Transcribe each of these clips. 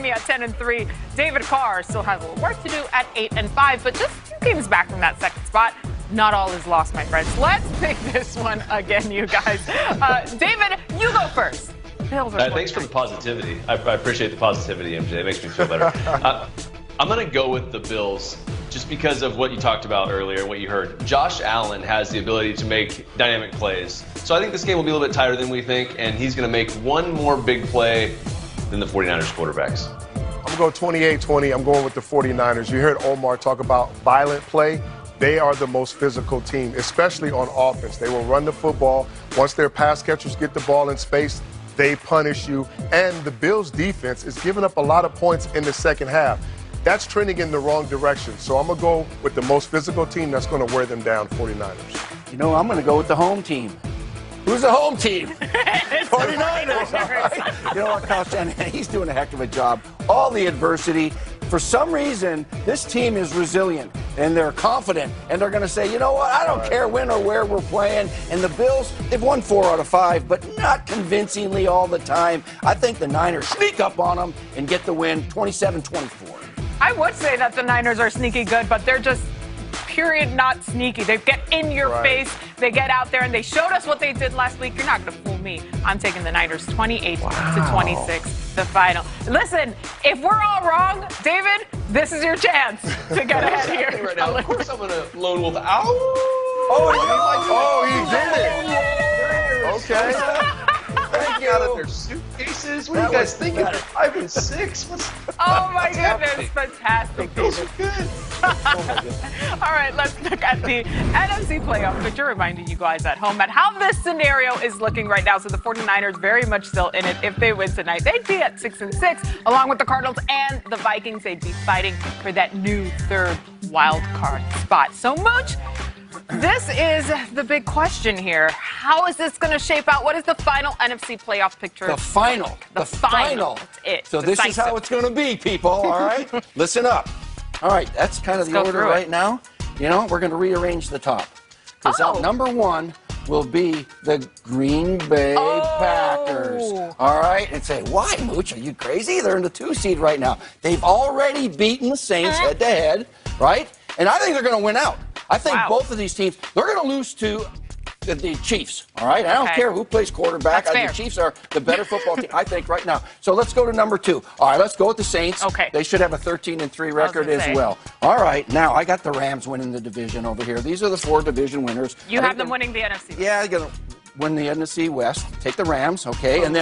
Miami at 10-3. David Carr still has a little work to do at 8-5, but just 2 games back from that second spot. Not all is lost, my friends. Let's pick this one again, you guys. David, you go first. Thanks for the positivity. I appreciate the positivity, MJ. It makes me feel better. I'm going to go with the Bills just because of what you talked about earlier and what you heard. Josh Allen has the ability to make dynamic plays. So I think this game will be a little bit tighter than we think, and he's going to make one more big play than the 49ers quarterbacks. I'm going to go 28-20. I'm going with the 49ers. You heard Omar talk about violent play. They are the most physical team, especially on offense. They will run the football. Once their pass catchers get the ball in space, they punish you. And the Bills' defense is giving up a lot of points in the second half. That's trending in the wrong direction. So I'm going to go with the most physical team that's going to wear them down, 49ers. You know, I'm going to go with the home team. Who's the home team? 49ers. You know what, Kyle Shanahan, he's doing a heck of a job. All the adversity. For some reason, this team is resilient, and they're confident, and they're going to say, you know what, I don't care when or where we're playing. And the Bills, they've won 4 out of 5, but not convincingly all the time. I think the Niners sneak up on them and get the win, 27-24. I would say that the Niners are sneaky good, but they're just period not sneaky. They get in your face. They get out there, and they showed us what they did last week. You're not going to fool me. I'm taking the Niners 28-26, the final. Listen, if we're all wrong, David, this is your chance to get ahead here. Right now. Of course I'm going to lone wolf. Ow! Oh, he did it. Okay. Out of their suitcases. What are you guys thinking? 5 and 6. Oh my goodness, fantastic. Those are good. All right, let's look at the NFC playoff picture, reminding you guys at home at how this scenario is looking right now. So the 49ers very much still in it. If they win tonight, they'd be at 6-6, along with the Cardinals and the Vikings. They'd be fighting for that new 3rd wild card spot. So Mooch, this is the big question here. How is this going to shape out? What is the final NFC playoff picture? The final. The final. That's it. So this is how it's going to be, people, all right? Listen up. All right, that's kind of the order right now. You know, we're going to rearrange the top. Because number 1 will be the Green Bay Packers. All right? And say, why, Mooch? Are you crazy? They're in the 2 seed right now. They've already beaten the Saints head-to-head, right? And I think they're going to win out. I think both of these teams, they're going to lose to the Chiefs, all right? I don't care who plays quarterback. The Chiefs are the better football team, I think, right now. So let's go to number 2. All right, let's go with the Saints. Okay. They should have a 13-3 record as well. All right, now I got the Rams winning the division over here. These are the 4 division winners. You have them winning the NFC. Yeah, they're going to win the NFC West. Take the Rams, okay? And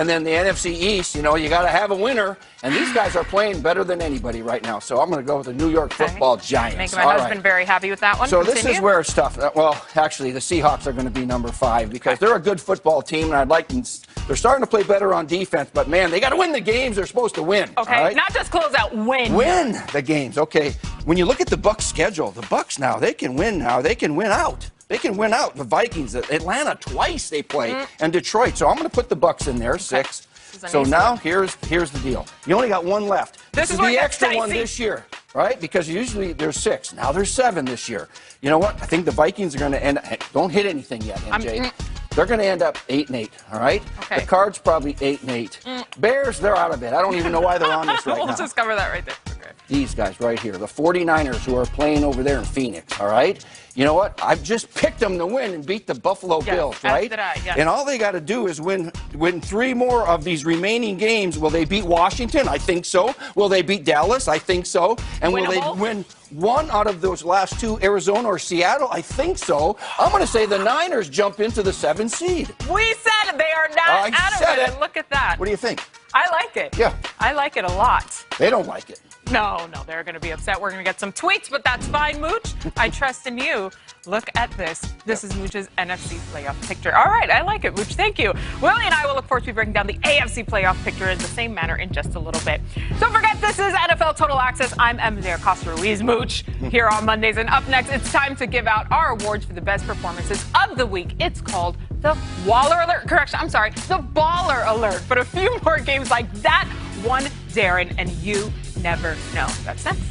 then the NFC East, you know, you got to have a winner. And these guys are playing better than anybody right now. So I'm going to go with the New York Football Giants. Making my husband very happy with that one. So this is where it's tough. Well, actually, the Seahawks are going to be number 5 because they're a good football team, and I'd like them. They're starting to play better on defense, but man, they got to win the games they're supposed to win. Okay, not just close out, win. Win the games. Okay, when you look at the Bucs schedule, the Bucs now they can win. Now they can win out. They can win out. The Vikings, Atlanta twice they play, and Detroit. So I'm going to put the Bucs in there, 6. So now here's the deal. You only got 1 left. This is the extra one this year, right? Because usually there's 6. Now there's 7 this year. You know what? I think the Vikings are going to end. Don't hit anything yet, MJ. They're going to end up 8-8. All right. Okay. The Cards probably 8-8. Bears, they're out of it. I don't even know why they're on this right now. We'll just cover that right there. Okay. These guys right here, the 49ers who are playing over there in Phoenix. All right. You know what? I've just picked them to win and beat the Buffalo Bills, right? And all they got to do is win 3 more of these remaining games. Will they beat Washington? I think so. Will they beat Dallas? I think so. And will they win 1 out of those last 2, Arizona or Seattle? I think so. I'm going to say the Niners jump into the 7th seed. We said it. They are not out of it. And look at that. What do you think? I like it. Yeah. I like it a lot. They don't like it. No, they're going to be upset. We're going to get some tweets, but that's fine, Mooch. I trust in you. Look at this. This is Mooch's NFC playoff picture. All right, I like it, Mooch. Thank you. Willie and I will, of course, be breaking down the AFC playoff picture in the same manner in just a little bit. Don't forget, this is NFL Total Access. I'm MJ Acosta-Ruiz, Mooch, here on Mondays. And up next, it's time to give out our awards for the best performances of the week. It's called the Waller Alert. Correction, I'm sorry, the Baller Alert. But a few more games like that one, Darren, and you never know. That's next.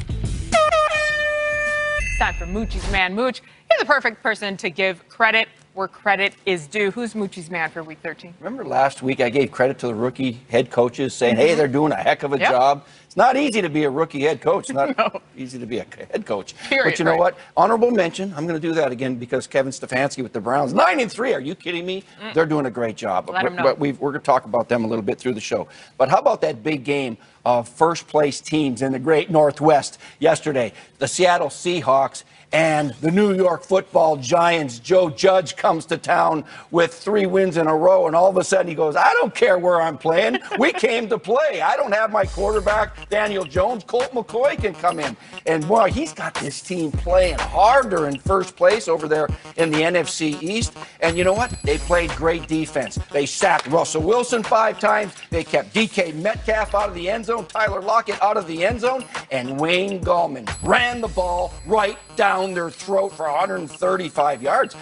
It's time for Moochie's Man. Mooch, you're the perfect person to give credit where credit is due. Who's Moochie's man for Week 13? Remember last week I gave credit to the rookie head coaches saying, hey, they're doing a heck of a job. It's not easy to be a rookie head coach. It's not easy to be a head coach. Period, but you know what? Honorable mention. I'm going to do that again because Kevin Stefanski with the Browns, 9-3. Are you kidding me? They're doing a great job. Let him know. But we're going to talk about them a little bit through the show. But how about that big game of first-place teams in the Great Northwest yesterday? The Seattle Seahawks and the New York Football Giants. Joe Judge comes to town with 3 wins in a row, and all of a sudden he goes, I don't care where I'm playing. We came to play. I don't have my quarterback, Daniel Jones. Colt McCoy can come in. And, boy, he's got this team playing harder in first place over there in the NFC East. And you know what? They played great defense. They sacked Russell Wilson 5 times. They kept DK Metcalf out of the end zone, Tyler Lockett out of the end zone, and Wayne Gallman ran the ball right down their throat for 135 yards.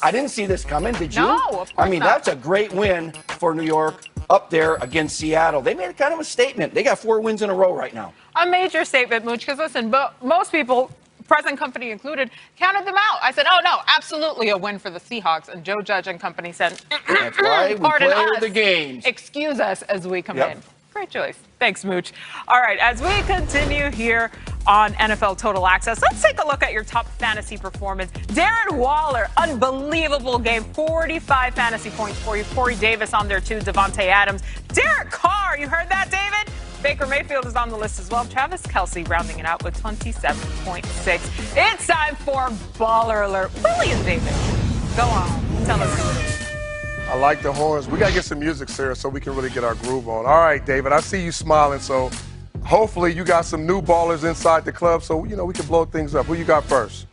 I didn't see this coming, did you? No, of course I mean, not. that's a great win for New York up there against Seattle. They made kind of a statement. They got 4 wins in a row right now. A major statement, Mooch, because listen, most people, present company included, counted them out. I said, oh, no, absolutely a win for the Seahawks. And Joe Judge and company said, That's why we pardon play us. the games. Excuse us as we come Yep. in. Great choice. Thanks, Mooch. All right, as we continue here on NFL Total Access, let's take a look at your top fantasy performance. Darren Waller, unbelievable game, 45 fantasy points for you. Corey Davis on there too, Devontae Adams. Derek Carr, you heard that, David? Baker Mayfield is on the list as well. Travis Kelce rounding it out with 27.6. It's time for Baller Alert. Willie and David, go on. Tell us who it is. I like the horns. We got to get some music, Sarah, so we can really get our groove on. All right, David, I see you smiling, so hopefully you got some new ballers inside the club so, we can blow things up. Who you got first?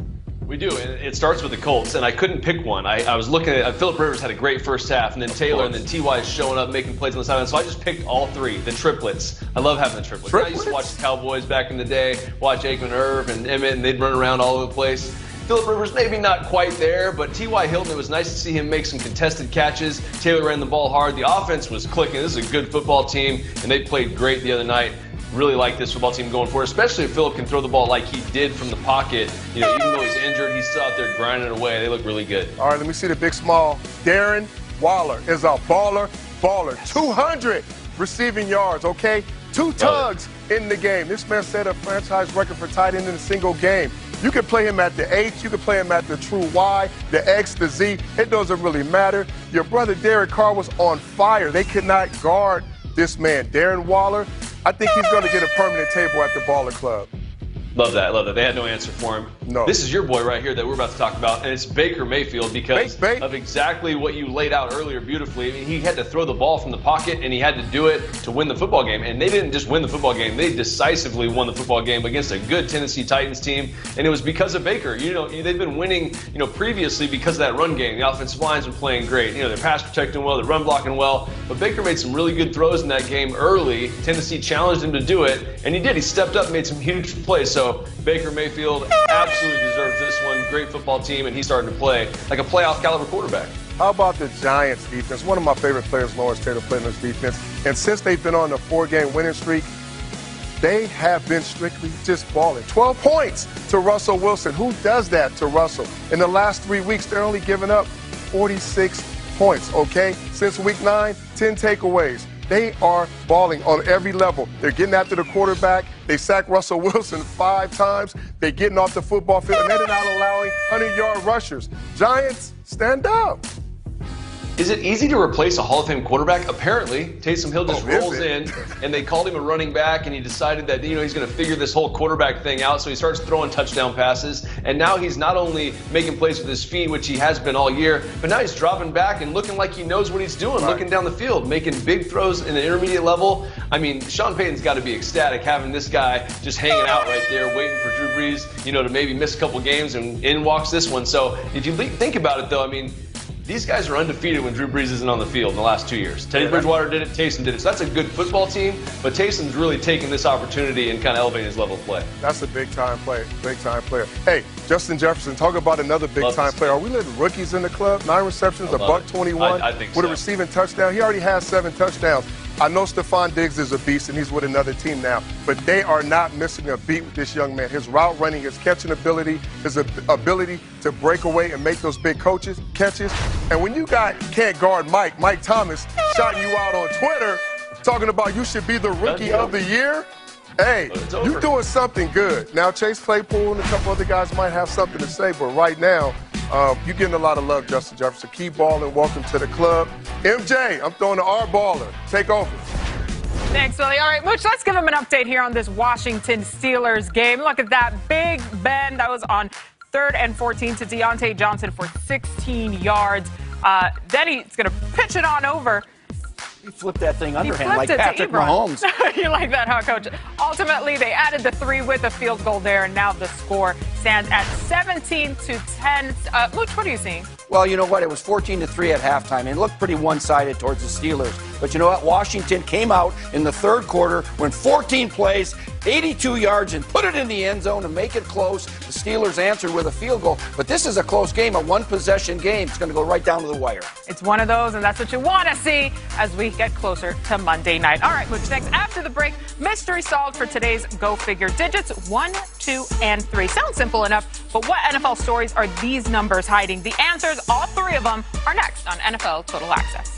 We do, and it starts with the Colts, and I couldn't pick one. I was looking at Phillip Rivers had a great first half, and then Taylor, and then T.Y. showing up, making plays on the sideline. So I just picked all 3, the triplets. I love having the triplets. I used to watch the Cowboys back in the day, watch Aikman, Irv, and Emmett, and they'd run around all over the place. Phillip Rivers maybe not quite there, but T.Y. Hilton, it was nice to see him make some contested catches. Taylor ran the ball hard. The offense was clicking. This is a good football team, and they played great the other night. Really like this football team going forward, especially if Phillip can throw the ball like he did from the pocket. Even though he's injured, he's still out there grinding away. They look really good. All right, let me see the big small. Darren Waller is a baller. 200 receiving yards, okay? 2 tugs in the game. This man set a franchise record for tight end in a single game. You can play him at the H, you can play him at the true Y, the X, the Z. It doesn't really matter. Your brother Derek Carr was on fire. They could not guard this man. Darren Waller, I think he's going to get a permanent table at the Baller Club. Love that, love that. They had no answer for him. No. This is your boy right here that we're about to talk about, and it's Baker Mayfield because of exactly what you laid out earlier beautifully. I mean, he had to throw the ball from the pocket, and he had to do it to win the football game. And they didn't just win the football game. They decisively won the football game against a good Tennessee Titans team, and it was because of Baker. They've been winning, previously because of that run game. The offensive line's been playing great. They're pass protecting well, they're run blocking well, but Baker made some really good throws in that game early. Tennessee challenged him to do it, and he did. He stepped up, made some huge plays. So Baker Mayfield absolutely deserves this one. Great football team, and he's starting to play like a playoff caliber quarterback. How about the Giants defense? One of my favorite players, Lawrence Taylor, played in this defense. And since they've been on a 4-game winning streak, they have been strictly just balling. 12 points to Russell Wilson. Who does that to Russell? In the last 3 weeks, they're only giving up 46 points, okay? Since week 9, 10 takeaways. They are balling on every level. They're getting after the quarterback. They sacked Russell Wilson 5 times. They're getting off the football field, and they're not allowing 100-yard rushers. Giants, stand up. Is it easy to replace a Hall of Fame quarterback? Apparently, Taysom Hill just rolls in, and they called him a running back, and he decided that he's going to figure this whole quarterback thing out. So he starts throwing touchdown passes, and now he's not only making plays with his feet, which he has been all year, but now he's dropping back and looking like he knows what he's doing, looking down the field, making big throws in the intermediate level. I mean, Sean Payton's got to be ecstatic having this guy just hanging out right there, waiting for Drew Brees, to maybe miss a couple games, and in walks this one. So if you think about it, though, I mean, these guys are undefeated when Drew Brees isn't on the field in the last 2 years. Teddy Bridgewater did it, Taysom did it. So that's a good football team, but Taysom's really taken this opportunity and kind of elevating his level of play. That's a big-time player, big-time player. Hey, Justin Jefferson, talk about another big-time player. Are we letting rookies in the club? 9 receptions, $121 I think with so. a receiving touchdown. He already has 7 touchdowns. I know Stephon Diggs is a beast, and he's with another team now, but they are not missing a beat with this young man. His route running, his catching ability, his ability to break away and make those big catches. And when you can't guard Mike Thomas shouting you out on Twitter, talking about you should be the rookie of the year, hey, you're doing something good. Now, Chase Claypool and a couple other guys might have something to say, but right now, you're getting a lot of love, Justin Jefferson. Keep balling. Welcome to the club. MJ, I'm throwing the R baller. Take over. Thanks, Willie. All right, Mooch, let's give him an update here on this Washington Steelers game. Look at that big bend that was on 3rd and 14 to Deontay Johnson for 16 yards. Then he's going to pitch it on over. He flipped that thing underhand like Patrick Mahomes. You like that, huh, Coach? Ultimately, they added the 3 with a field goal there, and now the score stands at 17-10. Mooch, what are you seeing? Well, you know what? It was 14-3 at halftime, and it looked pretty one-sided towards the Steelers. But you know what? Washington came out in the third quarter, went 14 plays, 82 yards, and put it in the end zone to make it close. The Steelers answered with a field goal. But this is a close game, a one-possession game. It's going to go right down to the wire. It's one of those, and that's what you want to see as we get closer to Monday night. All right, Mooch, next after the break, mystery solved for today's Go Figure digits 1, 2, and 3. Sounds simple enough, but what NFL stories are these numbers hiding? The answers, all 3 of them, are next on NFL Total Access.